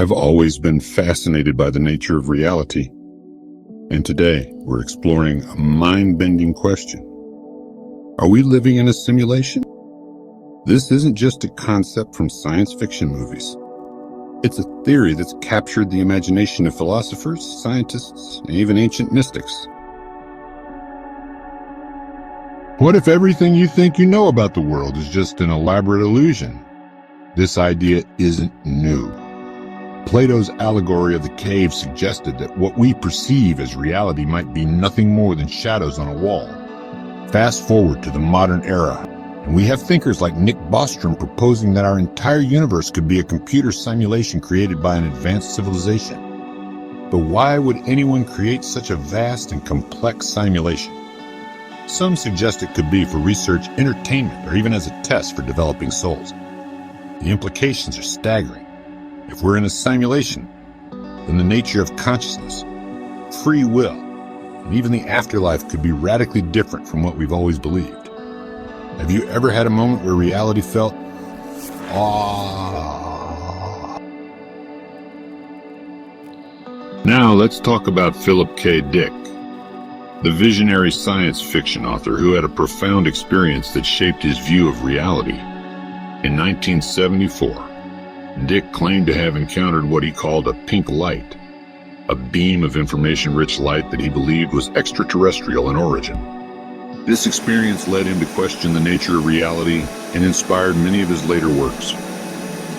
I've always been fascinated by the nature of reality, and today we're exploring a mind-bending question. Are we living in a simulation? This isn't just a concept from science fiction movies. It's a theory that's captured the imagination of philosophers, scientists, and even ancient mystics. What if everything you think you know about the world is just an elaborate illusion? This idea isn't new. Plato's allegory of the cave suggested that what we perceive as reality might be nothing more than shadows on a wall. Fast forward to the modern era, and we have thinkers like Nick Bostrom proposing that our entire universe could be a computer simulation created by an advanced civilization. But why would anyone create such a vast and complex simulation? Some suggest it could be for research, entertainment, or even as a test for developing souls. The implications are staggering. If we're in a simulation, then the nature of consciousness, free will, and even the afterlife could be radically different from what we've always believed. Have you ever had a moment where reality felt awe? Now let's talk about Philip K. Dick, the visionary science fiction author who had a profound experience that shaped his view of reality. In 1974, Dick claimed to have encountered what he called a pink light, a beam of information-rich light that he believed was extraterrestrial in origin. This experience led him to question the nature of reality and inspired many of his later works.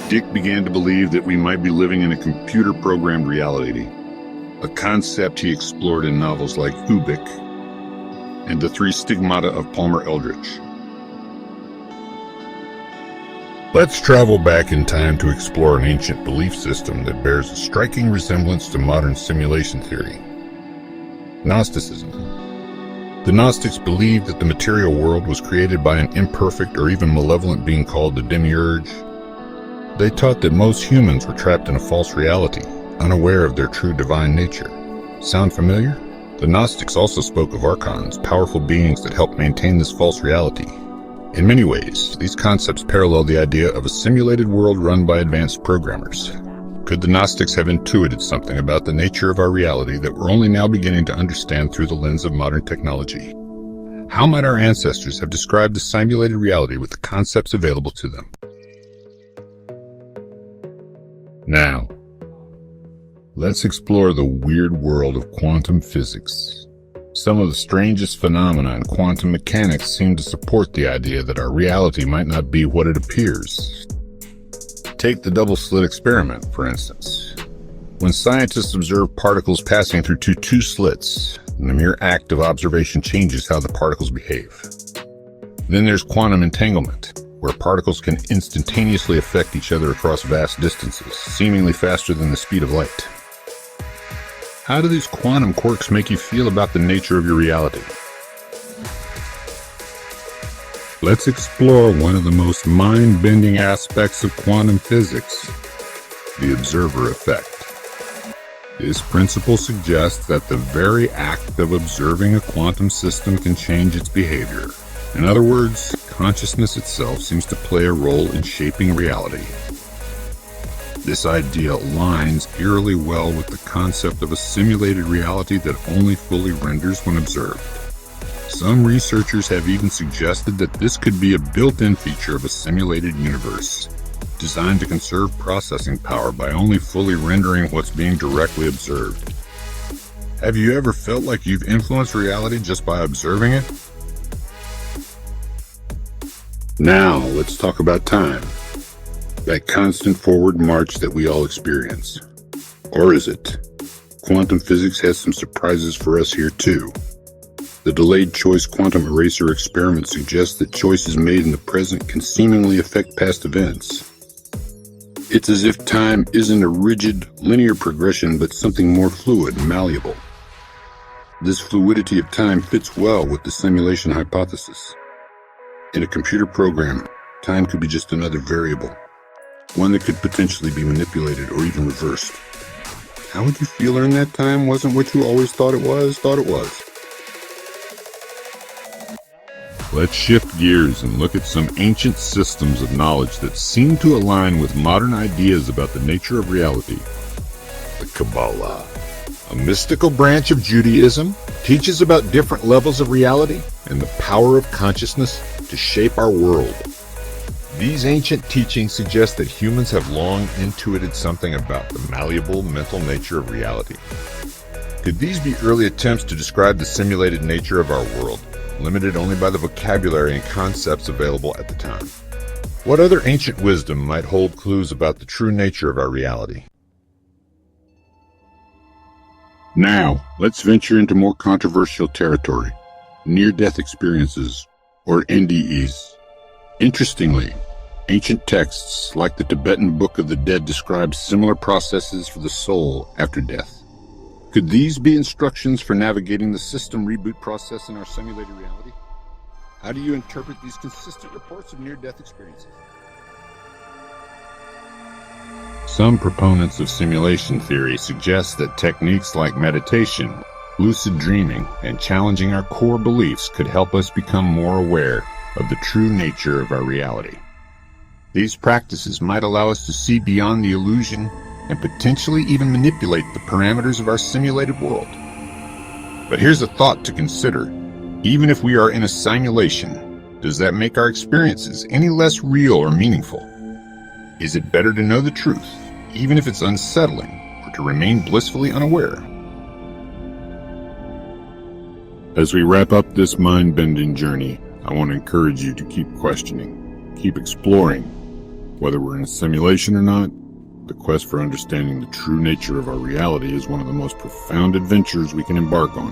Dick began to believe that we might be living in a computer-programmed reality, a concept he explored in novels like Ubik and The Three Stigmata of Palmer Eldritch. Let's travel back in time to explore an ancient belief system that bears a striking resemblance to modern simulation theory: Gnosticism. The Gnostics believed that the material world was created by an imperfect or even malevolent being called the demiurge. They taught that most humans were trapped in a false reality, unaware of their true divine nature. Sound familiar? The Gnostics also spoke of archons, powerful beings that help maintain this false reality. In many ways, these concepts parallel the idea of a simulated world run by advanced programmers. Could the Gnostics have intuited something about the nature of our reality that we're only now beginning to understand through the lens of modern technology? How might our ancestors have described the simulated reality with the concepts available to them? Now, let's explore the weird world of quantum physics. Some of the strangest phenomena in quantum mechanics seem to support the idea that our reality might not be what it appears. Take the double-slit experiment, for instance. When scientists observe particles passing through two slits, the mere act of observation changes how the particles behave. Then there's quantum entanglement, where particles can instantaneously affect each other across vast distances, seemingly faster than the speed of light. How do these quantum quirks make you feel about the nature of your reality? Let's explore one of the most mind-bending aspects of quantum physics, the observer effect. This principle suggests that the very act of observing a quantum system can change its behavior. In other words, consciousness itself seems to play a role in shaping reality. This idea aligns eerily well with the concept of a simulated reality that only fully renders when observed. Some researchers have even suggested that this could be a built-in feature of a simulated universe, designed to conserve processing power by only fully rendering what's being directly observed. Have you ever felt like you've influenced reality just by observing it? Now, let's talk about time. That constant forward march that we all experience. Or is it? Quantum physics has some surprises for us here too. The delayed choice quantum eraser experiment suggests that choices made in the present can seemingly affect past events. It's as if time isn't a rigid, linear progression, but something more fluid and malleable. This fluidity of time fits well with the simulation hypothesis. In a computer program, time could be just another variable, one that could potentially be manipulated or even reversed. How would you feel learning that time wasn't what you always thought it was? Let's shift gears and look at some ancient systems of knowledge that seem to align with modern ideas about the nature of reality. The Kabbalah, a mystical branch of Judaism, teaches about different levels of reality and the power of consciousness to shape our world. These ancient teachings suggest that humans have long intuited something about the malleable mental nature of reality. Could these be early attempts to describe the simulated nature of our world, limited only by the vocabulary and concepts available at the time? What other ancient wisdom might hold clues about the true nature of our reality? Now, let's venture into more controversial territory, near-death experiences, or NDEs. Interestingly, ancient texts like the Tibetan Book of the Dead describe similar processes for the soul after death. Could these be instructions for navigating the system reboot process in our simulated reality? How do you interpret these consistent reports of near-death experiences? Some proponents of simulation theory suggest that techniques like meditation, lucid dreaming, and challenging our core beliefs could help us become more aware of the true nature of our reality. These practices might allow us to see beyond the illusion and potentially even manipulate the parameters of our simulated world. But here's a thought to consider. Even if we are in a simulation, does that make our experiences any less real or meaningful? Is it better to know the truth, even if it's unsettling, or to remain blissfully unaware? As we wrap up this mind-bending journey, I want to encourage you to keep questioning, keep exploring. Whether we're in a simulation or not, the quest for understanding the true nature of our reality is one of the most profound adventures we can embark on.